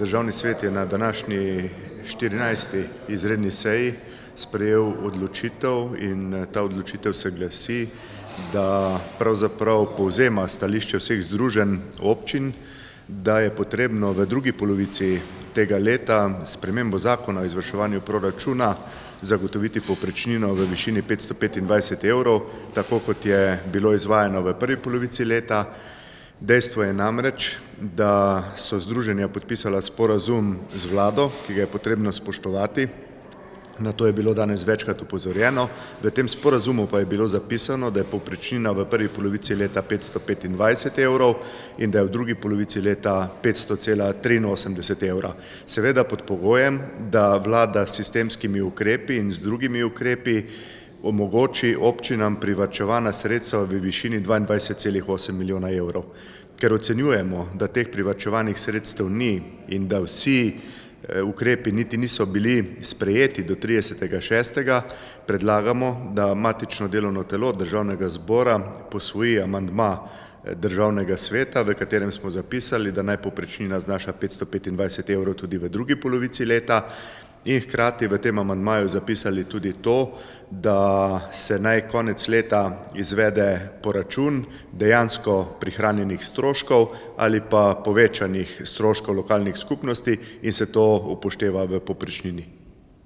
Državni svet je na današnji 14. izredni seji sprejel odločitev in ta odločitev se glasi, da pravzaprav povzema stališče vseh združenj občin, da je potrebno v drugi polovici tega leta spremembo zakona o izvrševanju proračuna zagotoviti povprečnino v višini 525 evrov, tako kot je bilo izvajano v prvi polovici leta. Dejstvo je namreč, da so združenja podpisala sporazum z vlado, ki ga je potrebno spoštovati. Na to je bilo danes večkrat opozorjeno. V tem sporazumu pa je bilo zapisano, da je povprečnina v prvi polovici leta 525 evrov in da je v drugi polovici leta 500,83 evra. Seveda pod pogojem, da vlada s sistemskimi ukrepi in z drugimi ukrepi omogoči občinam privarčevana sredstva v višini 22,8 milijona evrov. Ker ocenjujemo, da teh privarčevanih sredstev ni in da vsi ukrepi niti niso bili sprejeti do 30.6., predlagamo, da matično delovno telo Državnega zbora posvoji amandma Državnega sveta, v katerem smo zapisali, da naj povprečnina znaša 525 evrov tudi v drugi polovici leta, in hkrati v tem amandmaju zapisali tudi to, da se naj konec leta izvede poračun dejansko prihranjenih stroškov ali pa povečanih stroškov lokalnih skupnosti in se to upošteva v povprečnini.